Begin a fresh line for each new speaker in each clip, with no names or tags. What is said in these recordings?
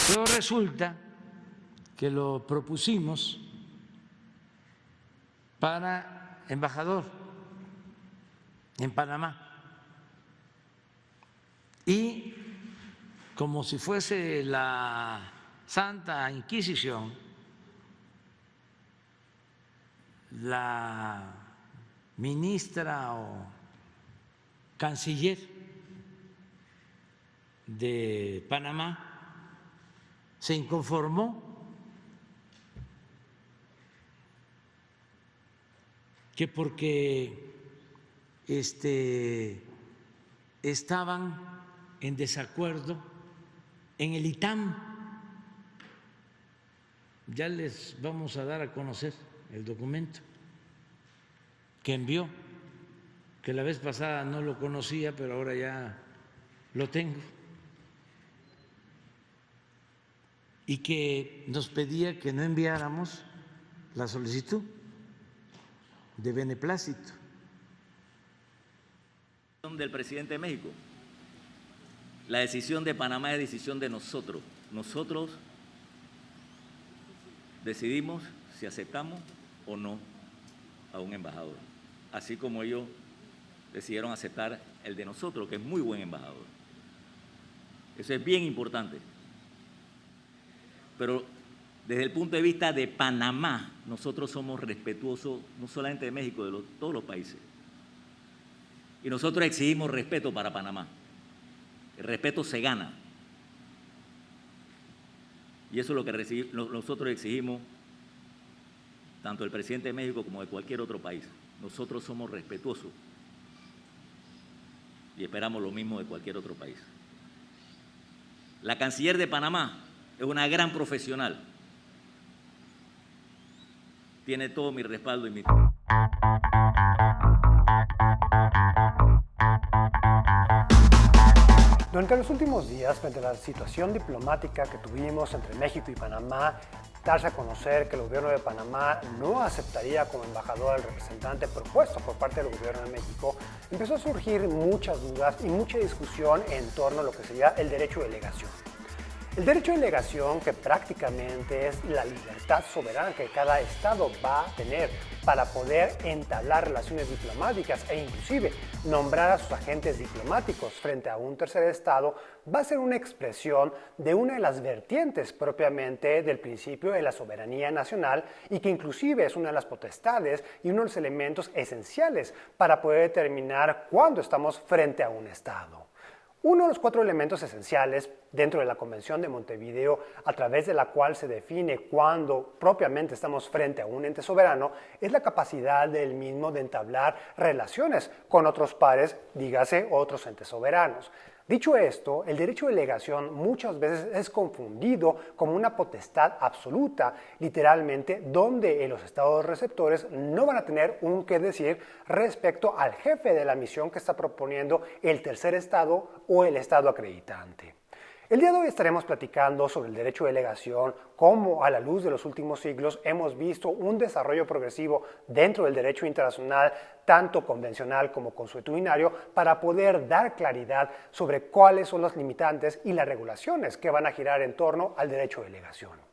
Pero resulta que lo propusimos para embajador en Panamá. Y como si fuese la Santa Inquisición, la ministra o canciller de Panamá se inconformó que porque estaban en desacuerdo en el ITAM. Ya les vamos a dar a conocer el documento que envió, que la vez pasada no lo conocía, pero ahora ya lo tengo, y que nos pedía que no enviáramos la solicitud de beneplácito
del presidente de México. La decisión de Panamá es decisión de nosotros. Nosotros decidimos si aceptamos o no a un embajador, así como ellos decidieron aceptar el de nosotros, que es muy buen embajador. Eso es bien importante. Pero desde el punto de vista de Panamá, nosotros somos respetuosos no solamente de México, de todos los países. Y nosotros exigimos respeto para Panamá. El respeto se gana. Y eso es lo que nosotros exigimos, tanto del presidente de México como de cualquier otro país. Nosotros somos respetuosos y esperamos lo mismo de cualquier otro país. La canciller de Panamá es una gran profesional. Tiene todo mi respaldo y mi...
Durante los últimos días, frente a la situación diplomática que tuvimos entre México y Panamá, darse a conocer que el gobierno de Panamá no aceptaría como embajador al representante propuesto por parte del gobierno de México, empezó a surgir muchas dudas y mucha discusión en torno a lo que sería el derecho de delegación. El derecho de delegación, que prácticamente es la libertad soberana que cada estado va a tener para poder entablar relaciones diplomáticas e inclusive nombrar a sus agentes diplomáticos frente a un tercer estado, va a ser una expresión de una de las vertientes propiamente del principio de la soberanía nacional y que inclusive es una de las potestades y uno de los elementos esenciales para poder determinar cuándo estamos frente a un estado. Uno de los 4 elementos esenciales dentro de la Convención de Montevideo, a través de la cual se define cuándo propiamente estamos frente a un ente soberano, es la capacidad del mismo de entablar relaciones con otros pares, dígase otros entes soberanos. Dicho esto, el derecho de delegación muchas veces es confundido como una potestad absoluta, literalmente, donde los estados receptores no van a tener un qué decir respecto al jefe de la misión que está proponiendo el tercer estado o el estado acreditante. El día de hoy estaremos platicando sobre el derecho de delegación, cómo a la luz de los últimos siglos hemos visto un desarrollo progresivo dentro del derecho internacional, tanto convencional como consuetudinario, para poder dar claridad sobre cuáles son los limitantes y las regulaciones que van a girar en torno al derecho de delegación.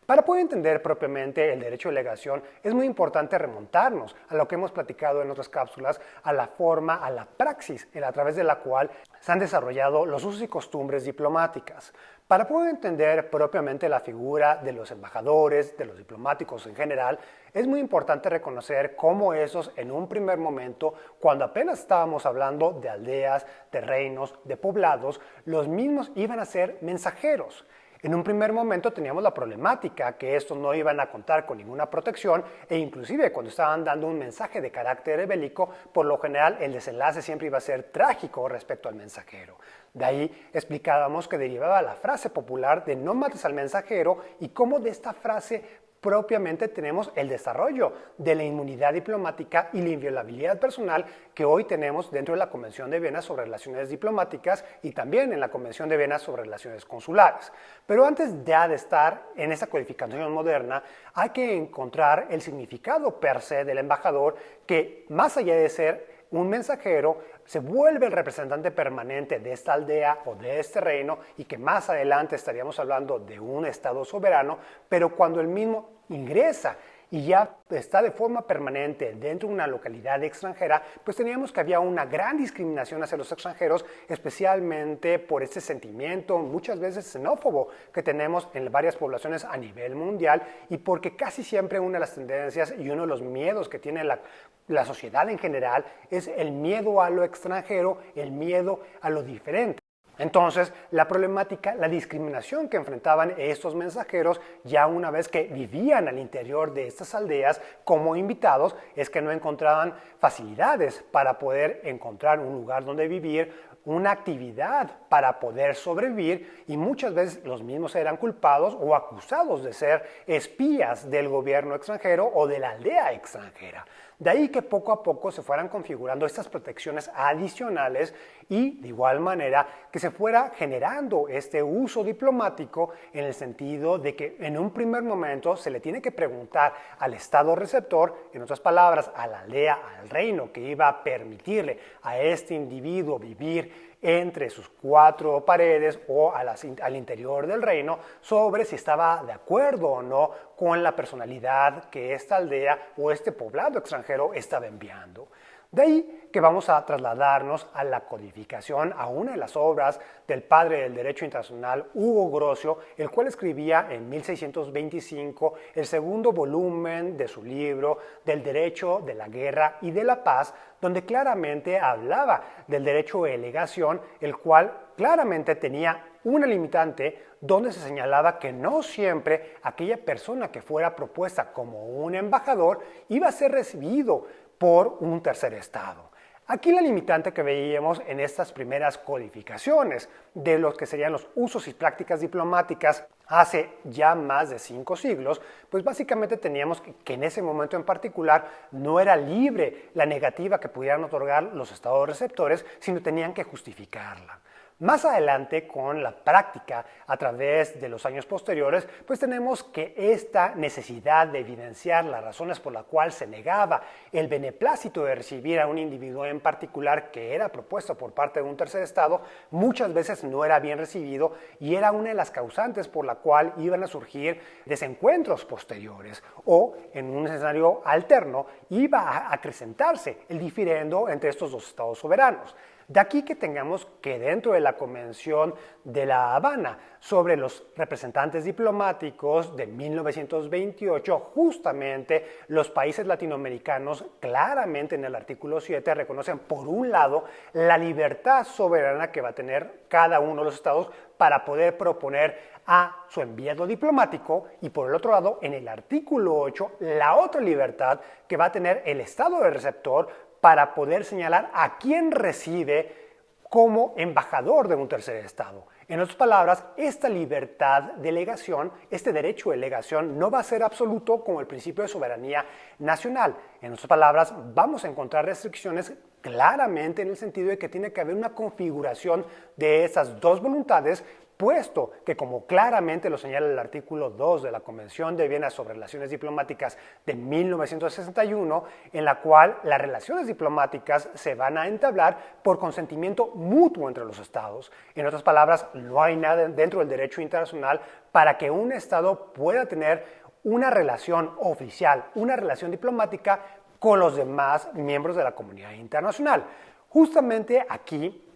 Para poder entender propiamente el derecho de delegación, es muy importante remontarnos a lo que hemos platicado en otras cápsulas, a la forma, a la praxis a través de la cual se han desarrollado los usos y costumbres diplomáticas. Para poder entender propiamente la figura de los embajadores, de los diplomáticos en general, es muy importante reconocer cómo esos en un primer momento, cuando apenas estábamos hablando de aldeas, de reinos, de poblados, los mismos iban a ser mensajeros. En un primer momento teníamos la problemática que estos no iban a contar con ninguna protección e inclusive cuando estaban dando un mensaje de carácter bélico, por lo general el desenlace siempre iba a ser trágico respecto al mensajero. De ahí explicábamos que derivaba la frase popular de no mates al mensajero y cómo de esta frase propiamente tenemos el desarrollo de la inmunidad diplomática y la inviolabilidad personal que hoy tenemos dentro de la Convención de Viena sobre Relaciones Diplomáticas y también en la Convención de Viena sobre Relaciones Consulares. Pero antes ya de estar en esa codificación moderna, hay que encontrar el significado per se del embajador que, más allá de ser un mensajero se vuelve el representante permanente de esta aldea o de este reino y que más adelante estaríamos hablando de un estado soberano, pero cuando el mismo ingresa y ya está de forma permanente dentro de una localidad extranjera, pues teníamos que había una gran discriminación hacia los extranjeros, especialmente por este sentimiento muchas veces xenófobo que tenemos en varias poblaciones a nivel mundial y porque casi siempre una de las tendencias y uno de los miedos que tiene la sociedad en general es el miedo a lo extranjero, el miedo a lo diferente. Entonces, la problemática, la discriminación que enfrentaban estos mensajeros ya una vez que vivían al interior de estas aldeas como invitados es que no encontraban facilidades para poder encontrar un lugar donde vivir, una actividad para poder sobrevivir y muchas veces los mismos eran culpados o acusados de ser espías del gobierno extranjero o de la aldea extranjera. De ahí que poco a poco se fueran configurando estas protecciones adicionales y de igual manera que se fuera generando este uso diplomático en el sentido de que en un primer momento se le tiene que preguntar al Estado receptor, en otras palabras, a la aldea, al reino que iba a permitirle a este individuo vivir entre sus cuatro paredes o al interior del reino sobre si estaba de acuerdo o no con la personalidad que esta aldea o este poblado extranjero estaba enviando. De ahí que vamos a trasladarnos a la codificación, a una de las obras del padre del derecho internacional, Hugo Grocio, el cual escribía en 1625 el segundo volumen de su libro del derecho de la guerra y de la paz, donde claramente hablaba del derecho de legación, el cual claramente tenía una limitante donde se señalaba que no siempre aquella persona que fuera propuesta como un embajador iba a ser recibido por un tercer estado. Aquí la limitante que veíamos en estas primeras codificaciones de lo que serían los usos y prácticas diplomáticas hace ya más de 5 siglos, pues básicamente teníamos que en ese momento en particular no era libre la negativa que pudieran otorgar los estados receptores, sino tenían que justificarla. Más adelante, con la práctica a través de los años posteriores, pues tenemos que esta necesidad de evidenciar las razones por las cuales se negaba el beneplácito de recibir a un individuo en particular que era propuesto por parte de un tercer estado, muchas veces no era bien recibido y era una de las causantes por la cual iban a surgir desencuentros posteriores o, en un escenario alterno, iba a acrecentarse el diferendo entre estos dos estados soberanos. De aquí que tengamos que dentro de la Convención de La Habana sobre los representantes diplomáticos de 1928, justamente los países latinoamericanos claramente en el artículo 7 reconocen por un lado la libertad soberana que va a tener cada uno de los estados para poder proponer a su enviado diplomático y por el otro lado en el artículo 8 la otra libertad que va a tener el estado de receptor para poder señalar a quién recibe como embajador de un tercer estado. En otras palabras, esta libertad de legación, este derecho de legación no va a ser absoluto como el principio de soberanía nacional. En otras palabras, vamos a encontrar restricciones claramente en el sentido de que tiene que haber una configuración de esas dos voluntades, puesto que, como claramente lo señala el artículo 2 de la Convención de Viena sobre Relaciones Diplomáticas de 1961, en la cual las relaciones diplomáticas se van a entablar por consentimiento mutuo entre los estados. En otras palabras, no hay nada dentro del derecho internacional para que un estado pueda tener una relación oficial, una relación diplomática con los demás miembros de la comunidad internacional. Justamente aquí,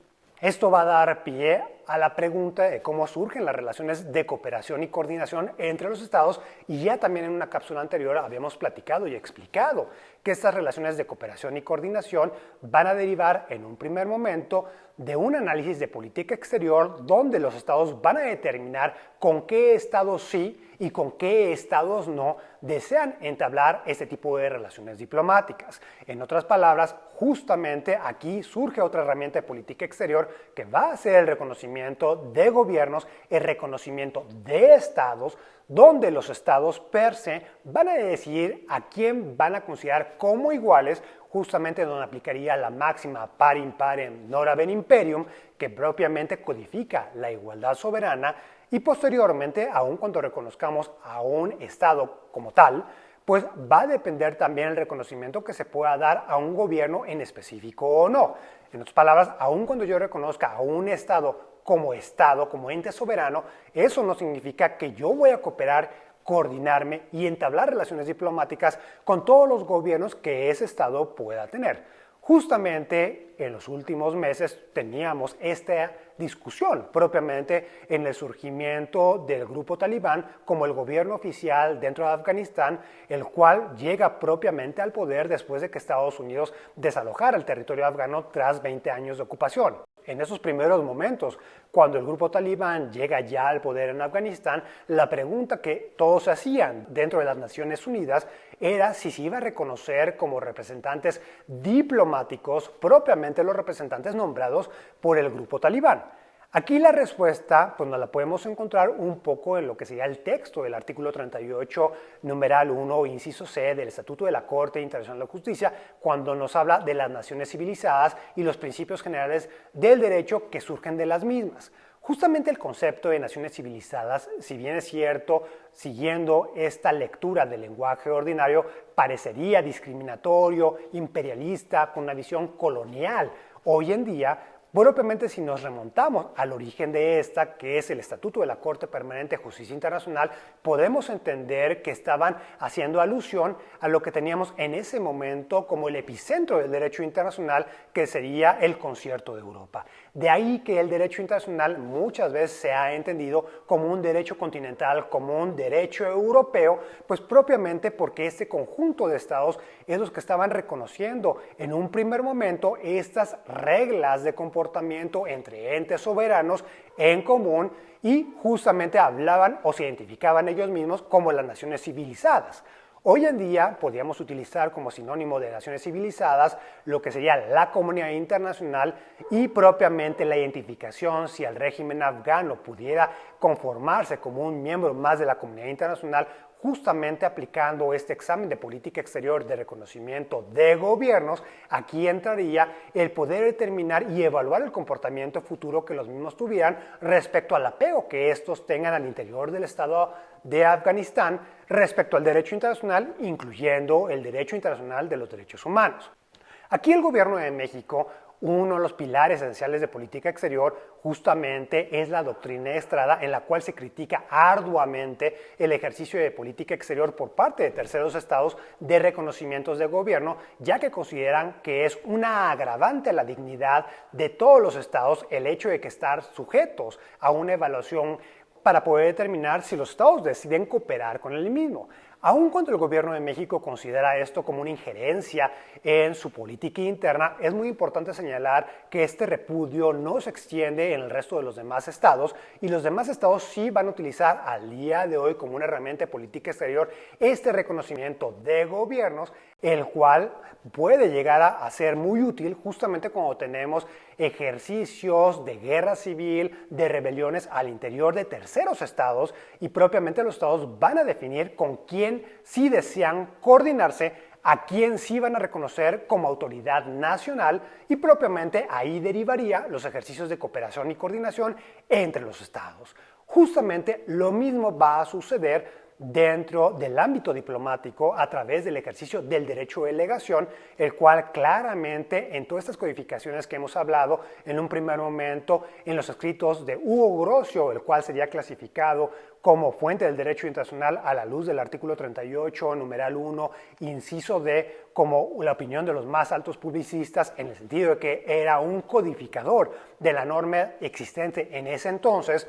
esto va a dar pie a la pregunta de cómo surgen las relaciones de cooperación y coordinación entre los estados y ya también en una cápsula anterior habíamos platicado y explicado que estas relaciones de cooperación y coordinación van a derivar en un primer momento de un análisis de política exterior donde los estados van a determinar con qué estados sí y con qué estados no desean entablar este tipo de relaciones diplomáticas. En otras palabras, justamente aquí surge otra herramienta de política exterior que va a ser el reconocimiento de gobiernos, el reconocimiento de estados, donde los estados per se van a decidir a quién van a considerar como iguales, justamente donde aplicaría la máxima parim parem nora imperium, que propiamente codifica la igualdad soberana, y posteriormente, aun cuando reconozcamos a un estado como tal, pues va a depender también el reconocimiento que se pueda dar a un gobierno en específico o no. En otras palabras, aun cuando yo reconozca a un Estado, como ente soberano, eso no significa que yo voy a cooperar, coordinarme y entablar relaciones diplomáticas con todos los gobiernos que ese Estado pueda tener. Justamente en los últimos meses teníamos esta discusión propiamente en el surgimiento del grupo talibán como el gobierno oficial dentro de Afganistán, el cual llega propiamente al poder después de que Estados Unidos desalojara el territorio afgano tras 20 años de ocupación. En esos primeros momentos, cuando el grupo talibán llega ya al poder en Afganistán, la pregunta que todos hacían dentro de las Naciones Unidas era si se iba a reconocer como representantes diplomáticos propiamente los representantes nombrados por el grupo talibán. Aquí la respuesta pues, nos la podemos encontrar un poco en lo que sería el texto del artículo 38, numeral 1, inciso C del Estatuto de la Corte Internacional de Justicia, cuando nos habla de las naciones civilizadas y los principios generales del derecho que surgen de las mismas. Justamente el concepto de naciones civilizadas, si bien es cierto, siguiendo esta lectura del lenguaje ordinario, parecería discriminatorio, imperialista, con una visión colonial. Hoy en día, propiamente si nos remontamos al origen de esta, que es el Estatuto de la Corte Permanente de Justicia Internacional, podemos entender que estaban haciendo alusión a lo que teníamos en ese momento como el epicentro del derecho internacional, que sería el Concierto de Europa. De ahí que el derecho internacional muchas veces se ha entendido como un derecho continental, como un derecho europeo, pues propiamente porque este conjunto de estados es los que estaban reconociendo en un primer momento estas reglas de comportamiento entre entes soberanos en común y justamente hablaban o se identificaban ellos mismos como las naciones civilizadas. Hoy en día podríamos utilizar como sinónimo de naciones civilizadas lo que sería la comunidad internacional y propiamente la identificación si el régimen afgano pudiera conformarse como un miembro más de la comunidad internacional, justamente aplicando este examen de política exterior de reconocimiento de gobiernos. Aquí entraría el poder determinar y evaluar el comportamiento futuro que los mismos tuvieran respecto al apego que estos tengan al interior del Estado de Afganistán respecto al derecho internacional, incluyendo el derecho internacional de los derechos humanos. Aquí el gobierno de México, uno de los pilares esenciales de política exterior, justamente es la doctrina de Estrada, en la cual se critica arduamente el ejercicio de política exterior por parte de terceros estados de reconocimientos de gobierno, ya que consideran que es una agravante a la dignidad de todos los estados el hecho de que estar sujetos a una evaluación para poder determinar si los estados deciden cooperar con el mismo. Aun cuando el gobierno de México considera esto como una injerencia en su política interna, es muy importante señalar que este repudio no se extiende en el resto de los demás estados y los demás estados sí van a utilizar al día de hoy como una herramienta de política exterior este reconocimiento de gobiernos, el cual puede llegar a ser muy útil justamente cuando tenemos ejercicios de guerra civil, de rebeliones al interior de terceros estados y propiamente los estados van a definir con quién sí desean coordinarse, a quién sí van a reconocer como autoridad nacional y propiamente ahí derivaría los ejercicios de cooperación y coordinación entre los estados. Justamente lo mismo va a suceder dentro del ámbito diplomático a través del ejercicio del derecho de delegación, el cual claramente en todas estas codificaciones que hemos hablado en un primer momento, en los escritos de Hugo Grocio, el cual sería clasificado como fuente del derecho internacional a la luz del artículo 38, numeral 1, inciso D, como la opinión de los más altos publicistas, en el sentido de que era un codificador de la norma existente en ese entonces,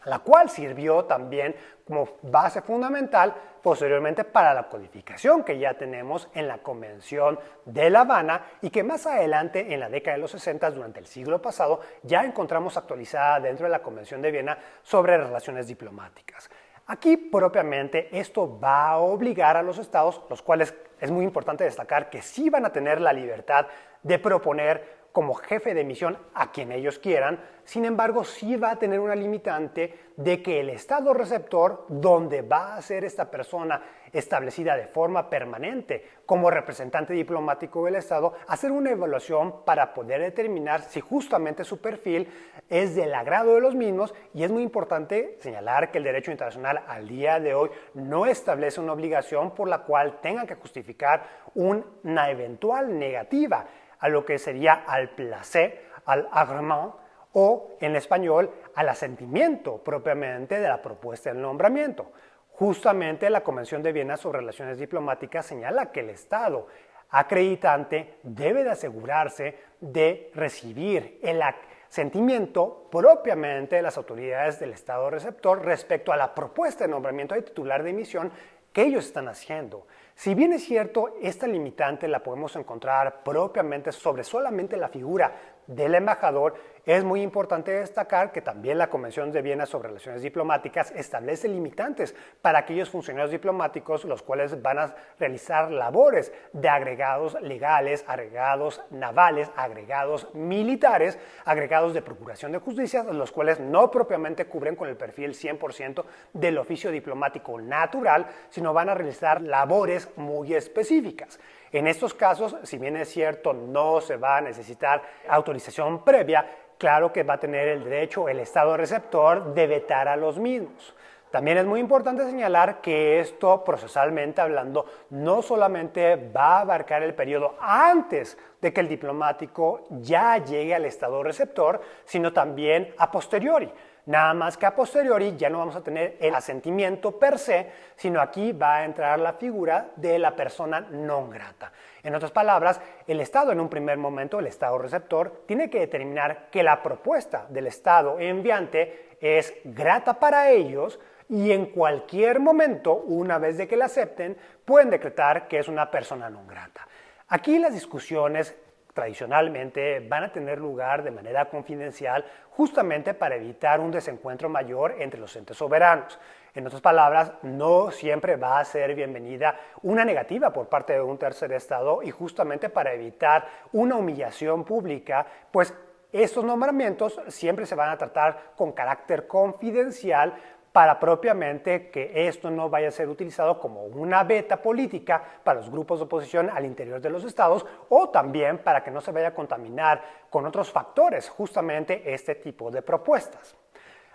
la cual sirvió también como base fundamental posteriormente para la codificación que ya tenemos en la Convención de La Habana y que más adelante en la década de los 60, durante el siglo pasado, ya encontramos actualizada dentro de la Convención de Viena sobre relaciones diplomáticas. Aquí propiamente esto va a obligar a los estados, los cuales es muy importante destacar que sí van a tener la libertad de proponer como jefe de misión a quien ellos quieran. Sin embargo, sí va a tener una limitante de que el estado receptor, donde va a ser esta persona establecida de forma permanente como representante diplomático del estado, hacer una evaluación para poder determinar si justamente su perfil es del agrado de los mismos. Y es muy importante señalar que el derecho internacional al día de hoy no establece una obligación por la cual tengan que justificar una eventual negativa a lo que sería al placer, al agrément, o en español al asentimiento propiamente de la propuesta del nombramiento. Justamente la Convención de Viena sobre Relaciones Diplomáticas señala que el Estado acreditante debe de asegurarse de recibir el asentimiento propiamente de las autoridades del Estado receptor respecto a la propuesta de nombramiento de titular de misión que ellos están haciendo. Si bien es cierto, esta limitante la podemos encontrar propiamente sobre solamente la figura del embajador, es muy importante destacar que también la Convención de Viena sobre Relaciones Diplomáticas establece limitantes para aquellos funcionarios diplomáticos los cuales van a realizar labores de agregados legales, agregados navales, agregados militares, agregados de procuración de justicia, los cuales no propiamente cubren con el perfil 100% del oficio diplomático natural, sino van a realizar labores muy específicas. En estos casos, si bien es cierto, no se va a necesitar autorización previa, claro que va a tener el derecho el Estado receptor de vetar a los mismos. También es muy importante señalar que esto, procesalmente hablando, no solamente va a abarcar el periodo antes de que el diplomático ya llegue al Estado receptor, sino también a posteriori. Nada más que a posteriori ya no vamos a tener el asentimiento per se, sino aquí va a entrar la figura de la persona non grata. En otras palabras, el Estado en un primer momento, el Estado receptor, tiene que determinar que la propuesta del Estado enviante es grata para ellos y en cualquier momento, una vez de que la acepten, pueden decretar que es una persona non grata. Aquí las discusiones tradicionalmente van a tener lugar de manera confidencial justamente para evitar un desencuentro mayor entre los entes soberanos. En otras palabras, no siempre va a ser bienvenida una negativa por parte de un tercer estado y justamente para evitar una humillación pública, pues estos nombramientos siempre se van a tratar con carácter confidencial para propiamente que esto no vaya a ser utilizado como una veta política para los grupos de oposición al interior de los estados o también para que no se vaya a contaminar con otros factores justamente este tipo de propuestas.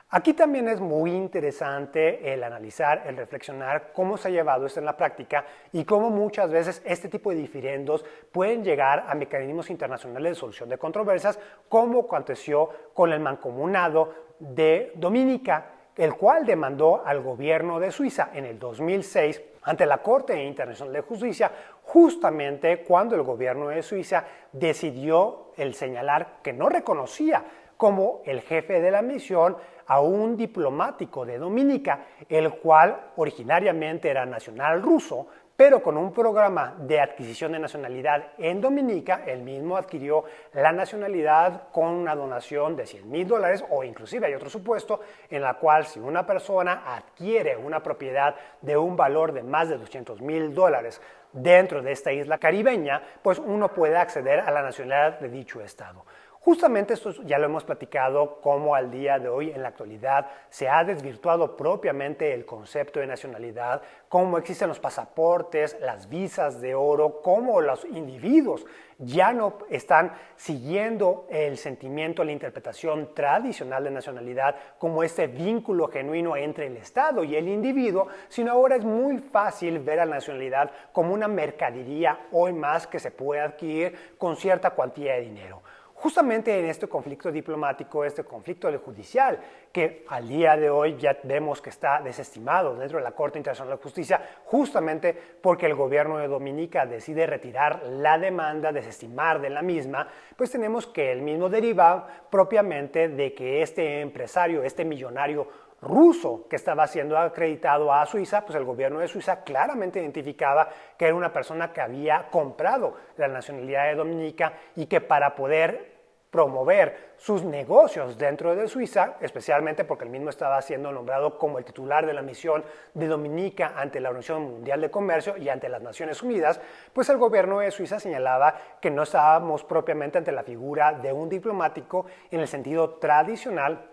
Aquí también es muy interesante el analizar, el reflexionar cómo se ha llevado esto en la práctica y cómo muchas veces este tipo de diferendos pueden llegar a mecanismos internacionales de solución de controversias, como aconteció con el mancomunado de Dominica, el cual demandó al gobierno de Suiza en el 2006 ante la Corte Internacional de Justicia, justamente cuando el gobierno de Suiza decidió el señalar que no reconocía como el jefe de la misión a un diplomático de Dominica, el cual originariamente era nacional ruso, pero con un programa de adquisición de nacionalidad en Dominica, él mismo adquirió la nacionalidad con una donación de $100,000 o inclusive hay otro supuesto en la cual si una persona adquiere una propiedad de un valor de más de $200,000 dentro de esta isla caribeña, pues uno puede acceder a la nacionalidad de dicho estado. Justamente esto ya lo hemos platicado, cómo al día de hoy, en la actualidad, se ha desvirtuado propiamente el concepto de nacionalidad, cómo existen los pasaportes, las visas de oro, cómo los individuos ya no están siguiendo el sentimiento, la interpretación tradicional de nacionalidad como este vínculo genuino entre el Estado y el individuo, sino ahora es muy fácil ver a la nacionalidad como una mercadería hoy más que se puede adquirir con cierta cuantía de dinero. Justamente en este conflicto diplomático, este conflicto judicial, que al día de hoy ya vemos que está desestimado dentro de la Corte Internacional de Justicia, justamente porque el gobierno de Dominica decide retirar la demanda, desestimar de la misma, pues tenemos que el mismo deriva propiamente de que este empresario, este millonario ruso que estaba siendo acreditado a Suiza, pues el gobierno de Suiza claramente identificaba que era una persona que había comprado la nacionalidad de Dominica y que para poder promover sus negocios dentro de Suiza, especialmente porque el mismo estaba siendo nombrado como el titular de la misión de Dominica ante la Organización Mundial de Comercio y ante las Naciones Unidas, pues el gobierno de Suiza señalaba que no estábamos propiamente ante la figura de un diplomático en el sentido tradicional,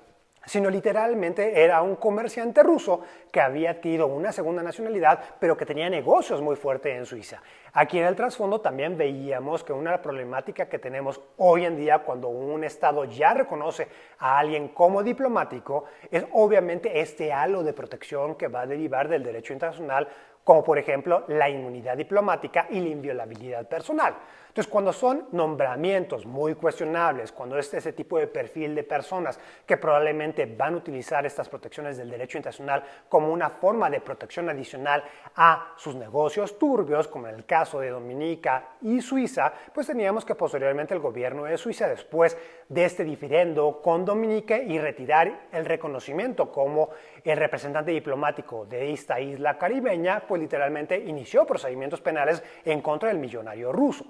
sino literalmente era un comerciante ruso que había adquirido una segunda nacionalidad, pero que tenía negocios muy fuertes en Suiza. Aquí en el trasfondo también veíamos que una problemática que tenemos hoy en día cuando un Estado ya reconoce a alguien como diplomático es obviamente este halo de protección que va a derivar del derecho internacional, como por ejemplo la inmunidad diplomática y la inviolabilidad personal. Entonces, cuando son nombramientos muy cuestionables, cuando es ese tipo de perfil de personas que probablemente van a utilizar estas protecciones del derecho internacional como una forma de protección adicional a sus negocios turbios, como en el caso de Dominica y Suiza, pues teníamos que posteriormente el gobierno de Suiza, después de este diferendo con Dominica y retirar el reconocimiento como el representante diplomático de esta isla caribeña, pues literalmente inició procedimientos penales en contra del millonario ruso.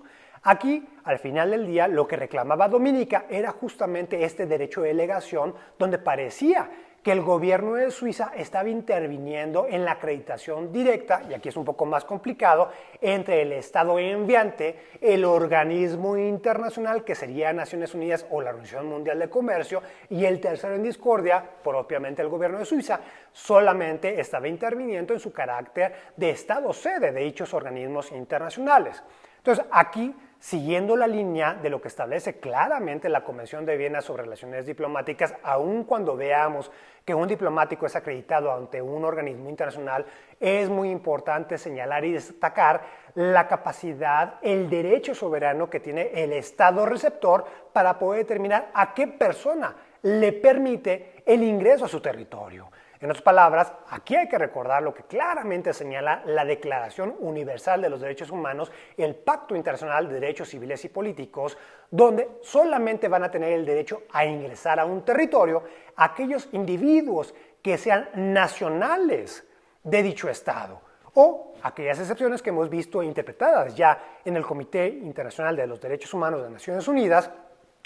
Aquí, al final del día, lo que reclamaba Dominica era justamente este derecho de delegación, donde parecía que el gobierno de Suiza estaba interviniendo en la acreditación directa, y aquí es un poco más complicado, entre el Estado enviante, el organismo internacional que sería Naciones Unidas o la Organización Mundial de Comercio, y el tercero en discordia, propiamente el gobierno de Suiza, solamente estaba interviniendo en su carácter de Estado sede de dichos organismos internacionales. Entonces, aquí, siguiendo la línea de lo que establece claramente la Convención de Viena sobre Relaciones Diplomáticas, aun cuando veamos que un diplomático es acreditado ante un organismo internacional, es muy importante señalar y destacar la capacidad, el derecho soberano que tiene el Estado receptor para poder determinar a qué persona le permite el ingreso a su territorio. En otras palabras, aquí hay que recordar lo que claramente señala la Declaración Universal de los Derechos Humanos, el Pacto Internacional de Derechos Civiles y Políticos, donde solamente van a tener el derecho a ingresar a un territorio aquellos individuos que sean nacionales de dicho Estado, o aquellas excepciones que hemos visto interpretadas ya en el Comité Internacional de los Derechos Humanos de Naciones Unidas,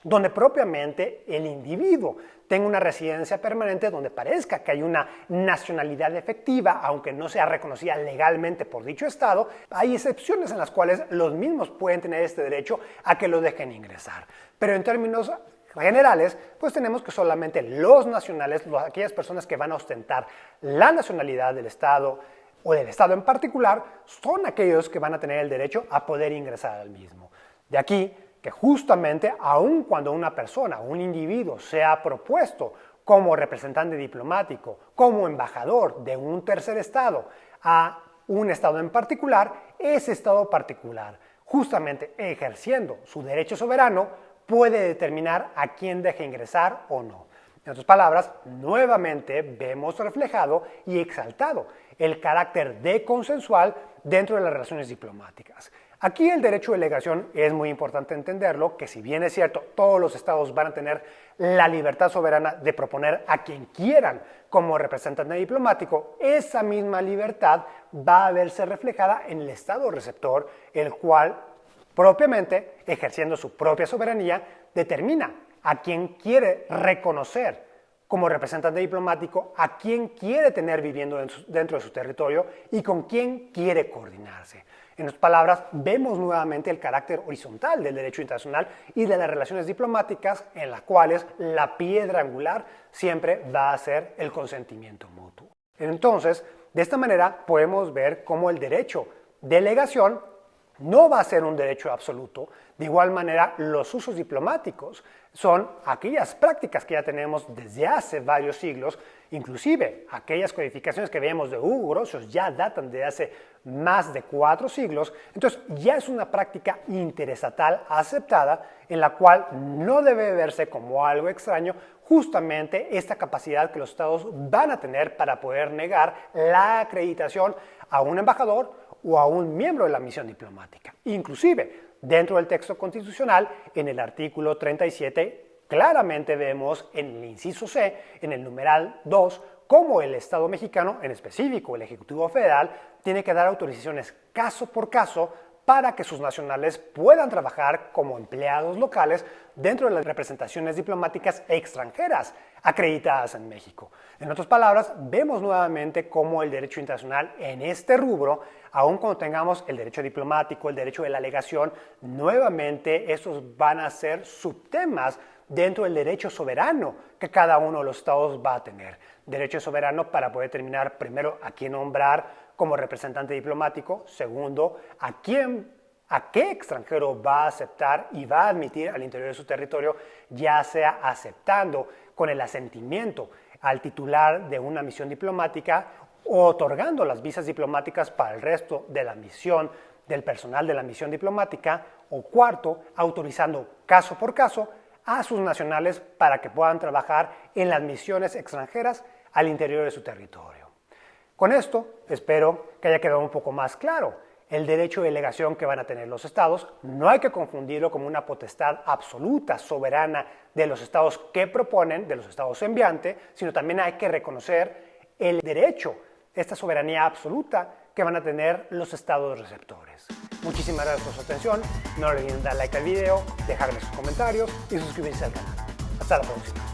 donde propiamente el individuo tenga una residencia permanente donde parezca que hay una nacionalidad efectiva, aunque no sea reconocida legalmente por dicho Estado. Hay excepciones en las cuales los mismos pueden tener este derecho a que lo dejen ingresar. Pero en términos generales, pues tenemos que solamente los nacionales, aquellas personas que van a ostentar la nacionalidad del Estado o del Estado en particular, son aquellos que van a tener el derecho a poder ingresar al mismo. De aquí que justamente, aun cuando una persona, un individuo, sea propuesto como representante diplomático, como embajador de un tercer estado a un estado en particular, ese estado particular, justamente ejerciendo su derecho soberano, puede determinar a quién deja ingresar o no. En otras palabras, nuevamente vemos reflejado y exaltado el carácter de consensual dentro de las relaciones diplomáticas. Aquí el derecho de delegación es muy importante entenderlo, que si bien es cierto, todos los estados van a tener la libertad soberana de proponer a quien quieran como representante diplomático, esa misma libertad va a verse reflejada en el estado receptor, el cual propiamente, ejerciendo su propia soberanía, determina a quien quiere reconocer como representante diplomático, a quién quiere tener viviendo dentro de su territorio y con quién quiere coordinarse. En otras palabras, vemos nuevamente el carácter horizontal del derecho internacional y de las relaciones diplomáticas en las cuales la piedra angular siempre va a ser el consentimiento mutuo. Entonces, de esta manera podemos ver cómo el derecho de delegación no va a ser un derecho absoluto. De igual manera, los usos diplomáticos son aquellas prácticas que ya tenemos desde hace varios siglos, inclusive aquellas codificaciones que vemos de Hugo Grotius ya datan de hace más de 4 siglos, entonces ya es una práctica interestatal aceptada en la cual no debe verse como algo extraño justamente esta capacidad que los estados van a tener para poder negar la acreditación a un embajador o a un miembro de la misión diplomática. Inclusive, dentro del texto constitucional, en el artículo 37, claramente vemos en el inciso C, en el numeral 2, cómo el Estado mexicano, en específico el Ejecutivo Federal, tiene que dar autorizaciones caso por caso para que sus nacionales puedan trabajar como empleados locales dentro de las representaciones diplomáticas extranjeras acreditadas en México. En otras palabras, vemos nuevamente cómo el derecho internacional en este rubro, aun cuando tengamos el derecho diplomático, el derecho de la alegación, nuevamente estos van a ser subtemas dentro del derecho soberano que cada uno de los estados va a tener. Derecho soberano para poder determinar primero a quién nombrar como representante diplomático, segundo, a qué extranjero va a aceptar y va a admitir al interior de su territorio, ya sea aceptando con el asentimiento al titular de una misión diplomática o otorgando las visas diplomáticas para el resto de la misión, del personal de la misión diplomática, o cuarto, autorizando caso por caso a sus nacionales para que puedan trabajar en las misiones extranjeras al interior de su territorio. Con esto, espero que haya quedado un poco más claro. El derecho de delegación que van a tener los estados no hay que confundirlo como una potestad absoluta, soberana de los estados que proponen, de los estados enviantes, sino también hay que reconocer el derecho, esta soberanía absoluta que van a tener los estados receptores. Muchísimas gracias por su atención. No olviden dar like al video, dejarme sus comentarios y suscribirse al canal. Hasta la próxima.